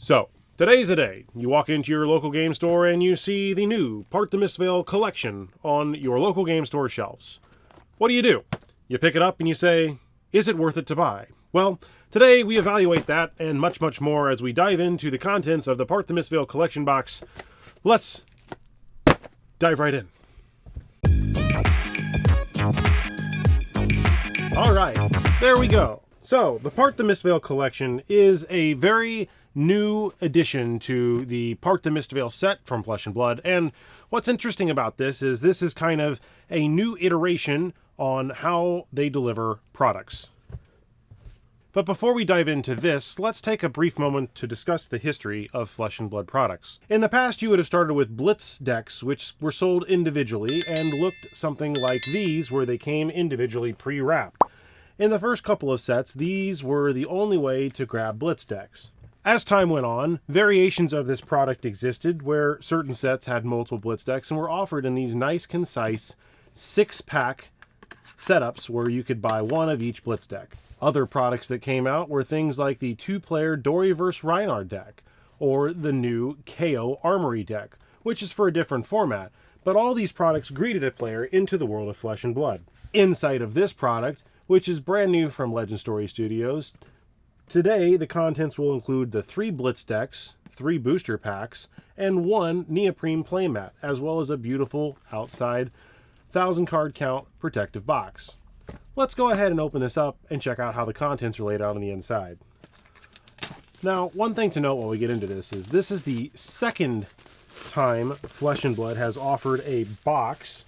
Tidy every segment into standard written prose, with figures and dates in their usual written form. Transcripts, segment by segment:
So, today's the day. You walk into your local game store and you see the new Part the Mistveil collection on your local game store shelves. What do? You pick it up and you say, is it worth it to buy? Well, today we evaluate that and much, much more as we dive into the contents of the Part the Mistveil collection box. Let's dive right in. Alright, there we go. So, the Part the Mistveil collection is a very new addition to the Part the Mistveil set from Flesh and Blood, and what's interesting about this is kind of a new iteration on how they deliver products. But before we dive into this, let's take a brief moment to discuss the history of Flesh and Blood products. In the past, you would have started with Blitz decks, which were sold individually and looked something like these, where they came individually pre-wrapped. In the first couple of sets, these were the only way to grab Blitz decks. As time went on, variations of this product existed where certain sets had multiple Blitz decks and were offered in these nice, concise 6-pack setups where you could buy one of each Blitz deck. Other products that came out were things like the 2-player Dory vs. Reinhardt deck, or the new KO Armory deck, which is for a different format, but all these products greeted a player into the world of Flesh and Blood. Inside of this product, which is brand new from Legend Story Studios, today the contents will include the 3 Blitz decks, 3 booster packs, and 1 neoprene playmat, as well as a beautiful outside 1,000 card count protective box. Let's go ahead and open this up and check out how the contents are laid out on the inside. Now, one thing to note while we get into this is the second time Flesh and Blood has offered a box,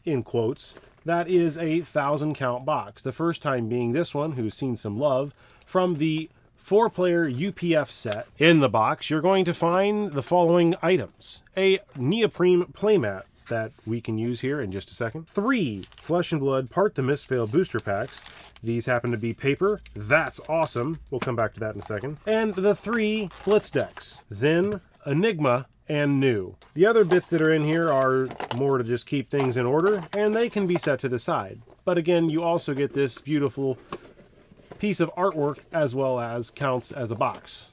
in quotes, that is a 1,000 count box. The first time being this one, who's seen some love, from the 4-player UPF set. In the box, you're going to find the following items. A neoprene playmat that we can use here in just a second. 3 Flesh and Blood Part the Mistveil booster packs. These happen to be paper. That's awesome. We'll come back to that in a second. And the 3 Blitz decks. Zen, Enigma, and New. The other bits that are in here are more to just keep things in order, and they can be set to the side. But again, you also get this beautiful piece of artwork as well as counts as a box.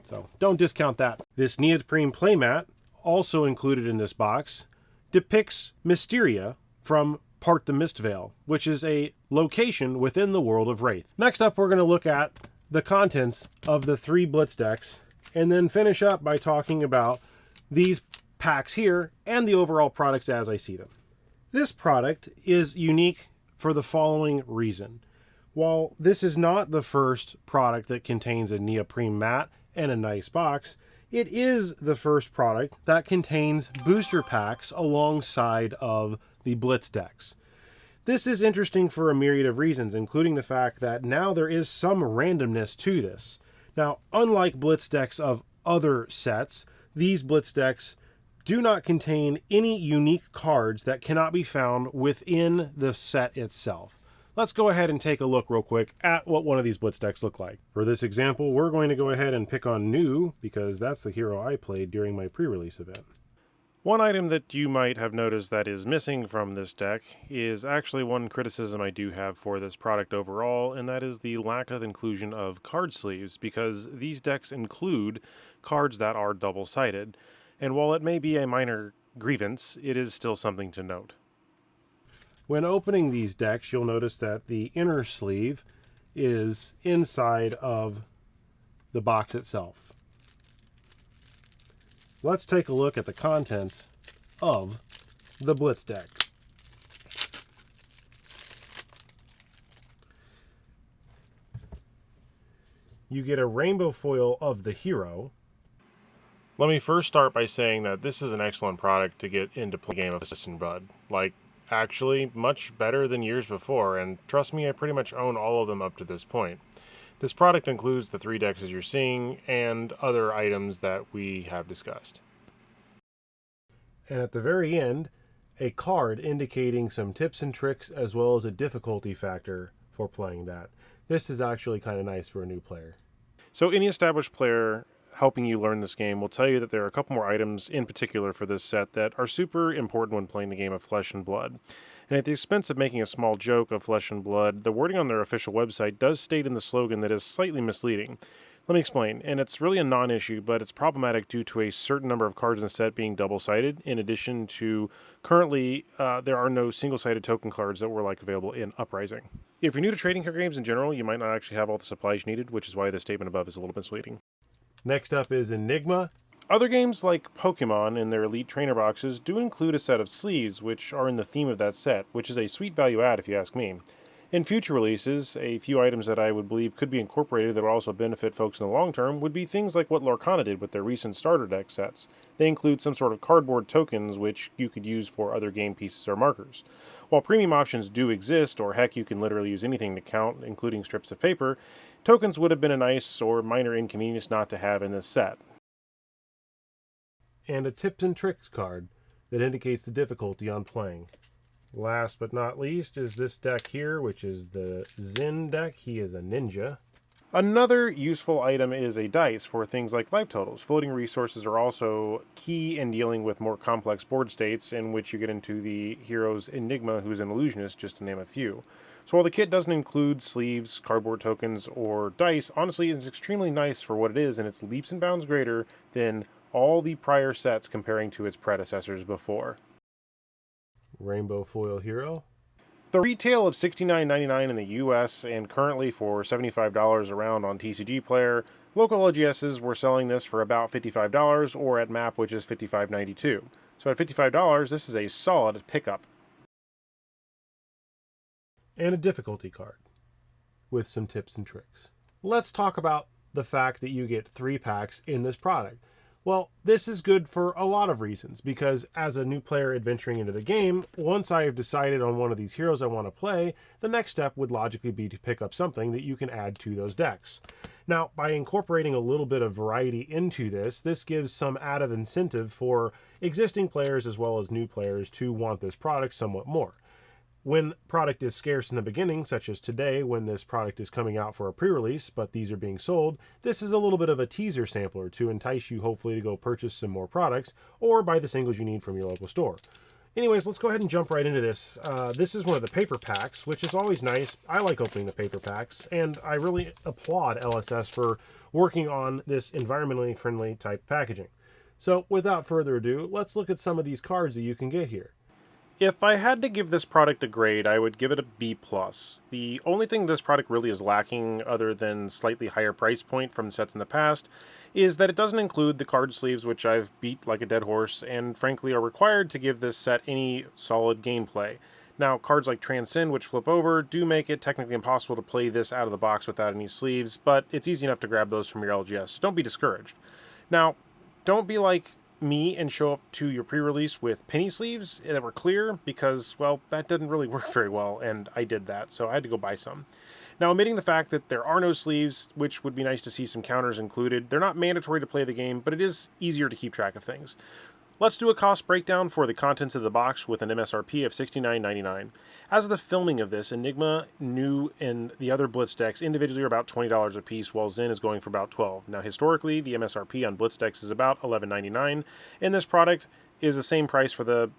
So don't discount that. This neoprene playmat, also included in this box, depicts Mysteria from Part the Mistveil, which is a location within the world of Wraith. Next up, we're going to look at the contents of the 3 Blitz decks, and then finish up by talking about these packs here and the overall products as I see them. This product is unique for the following reason. While this is not the first product that contains a neoprene mat and a nice box, it is the first product that contains booster packs alongside of the Blitz decks. This is interesting for a myriad of reasons, including the fact that now there is some randomness to this. Now, unlike Blitz decks of other sets, these Blitz decks do not contain any unique cards that cannot be found within the set itself. Let's go ahead and take a look real quick at what one of these Blitz decks look like. For this example, we're going to go ahead and pick on New, because that's the hero I played during my pre-release event. One item that you might have noticed that is missing from this deck is actually one criticism I do have for this product overall, and that is the lack of inclusion of card sleeves, because these decks include cards that are double-sided. And while it may be a minor grievance, it is still something to note. When opening these decks, you'll notice that the inner sleeve is inside of the box itself. Let's take a look at the contents of the Blitz deck. You get a rainbow foil of the hero. Let me first start by saying that this is an excellent product to get into play game of Flesh and Blood. Like, actually, much better than years before, and trust me, I pretty much own all of them up to this point. This product includes the 3 decks as you're seeing, and other items that we have discussed. And at the very end, a card indicating some tips and tricks as well as a difficulty factor for playing that. This is actually kind of nice for a new player. So any established player helping you learn this game will tell you that there are a couple more items in particular for this set that are super important when playing the game of Flesh and Blood. And at the expense of making a small joke of Flesh and Blood, the wording on their official website does state in the slogan that is slightly misleading. Let me explain, and it's really a non-issue, but it's problematic due to a certain number of cards in the set being double-sided, in addition to currently there are no single-sided token cards that were available in Uprising. If you're new to trading card games in general, you might not actually have all the supplies needed, which is why the statement above is a little misleading. Next up is Enigma. Other games like Pokemon and their Elite Trainer boxes do include a set of sleeves, which are in the theme of that set, which is a sweet value add if you ask me. In future releases, a few items that I would believe could be incorporated that would also benefit folks in the long term would be things like what Lorcana did with their recent starter deck sets. They include some sort of cardboard tokens which you could use for other game pieces or markers. While premium options do exist, or heck, you can literally use anything to count, including strips of paper, tokens would have been a nice or minor inconvenience not to have in this set. And a tips and tricks card that indicates the difficulty on playing. Last but not least is this deck here, which is the Zin deck. He is a ninja. Another useful item is a dice for things like life totals. Floating resources are also key in dealing with more complex board states in which you get into the hero's Enigma, who's an illusionist, just to name a few. So while the kit doesn't include sleeves, cardboard tokens, or dice, honestly it's extremely nice for what it is, and it's leaps and bounds greater than all the prior sets comparing to its predecessors before. Rainbow Foil Hero. The retail of $69.99 in the US and currently for $75 around on TCG Player. Local LGSs were selling this for about $55 or at MAP, which is $55.92. So at $55, this is a solid pickup. And a difficulty card with some tips and tricks. Let's talk about the fact that you get 3 packs in this product. Well, this is good for a lot of reasons, because as a new player adventuring into the game, once I have decided on one of these heroes I want to play, the next step would logically be to pick up something that you can add to those decks. Now, by incorporating a little bit of variety into this gives some added incentive for existing players as well as new players to want this product somewhat more. When product is scarce in the beginning, such as today when this product is coming out for a pre-release, but these are being sold, this is a little bit of a teaser sampler to entice you hopefully to go purchase some more products or buy the singles you need from your local store. Anyways, let's go ahead and jump right into this. This is one of the paper packs, which is always nice. I like opening the paper packs, and I really applaud LSS for working on this environmentally friendly type packaging. So without further ado, let's look at some of these cards that you can get here. If I had to give this product a grade, I would give it a B+. The only thing this product really is lacking, other than slightly higher price point from sets in the past, is that it doesn't include the card sleeves, which I've beat like a dead horse, and frankly are required to give this set any solid gameplay. Now, cards like Transcend, which flip over, do make it technically impossible to play this out of the box without any sleeves, but it's easy enough to grab those from your LGS, so don't be discouraged. Now, don't be like me and show up to your pre-release with penny sleeves that were clear, because, well, that didn't really work very well, and I did that, so I had to go buy some. Now, omitting the fact that there are no sleeves, which would be nice to see some counters included, they're not mandatory to play the game, but it is easier to keep track of things. Let's do a cost breakdown for the contents of the box with an MSRP of $69.99. As of the filming of this, Enigma, New, and the other Blitz decks individually are about $20 a piece, while Zin is going for about $12. Now, historically, the MSRP on Blitz decks is about $11.99, and this product is the same price for the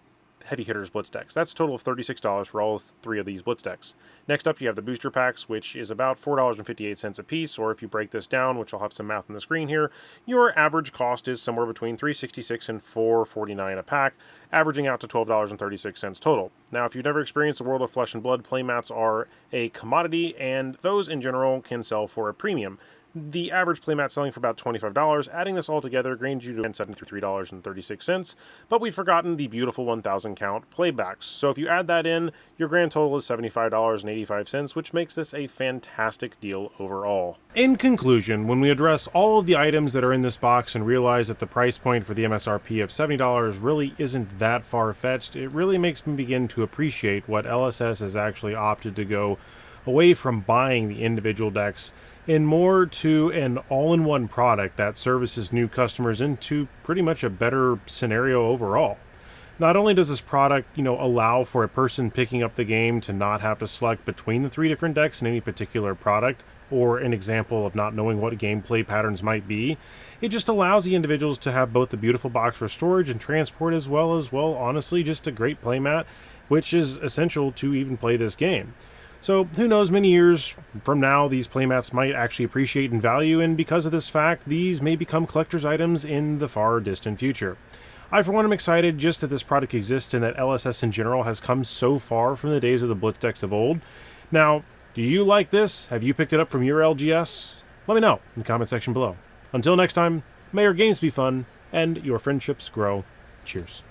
Heavy Hitters Blitz decks. That's a total of $36 for all 3 of these Blitz decks. Next up, you have the booster packs, which is about $4.58 a piece, or if you break this down, which I'll have some math on the screen here, your average cost is somewhere between $3.66 and $4.49 a pack, averaging out to $12.36 total. Now, if you've never experienced the world of Flesh and Blood, playmats are a commodity, and those in general can sell for a premium. The average playmat selling for about $25. Adding this all together gains you to $73.36, but we've forgotten the beautiful 1,000 count playbacks. So if you add that in, your grand total is $75.85, which makes this a fantastic deal overall. In conclusion, when we address all of the items that are in this box and realize that the price point for the MSRP of $70 really isn't that far-fetched, it really makes me begin to appreciate what LSS has actually opted to go away from buying the individual decks and more to an all-in-one product that services new customers into pretty much a better scenario overall. Not only does this product, allow for a person picking up the game to not have to select between the 3 different decks in any particular product, or an example of not knowing what gameplay patterns might be, it just allows the individuals to have both the beautiful box for storage and transport as well, honestly, just a great playmat, which is essential to even play this game. So who knows, many years from now, these playmats might actually appreciate in value, and because of this fact, these may become collector's items in the far distant future. I, for one, am excited just that this product exists and that LSS in general has come so far from the days of the Blitz decks of old. Now, do you like this? Have you picked it up from your LGS? Let me know in the comment section below. Until next time, may your games be fun and your friendships grow. Cheers.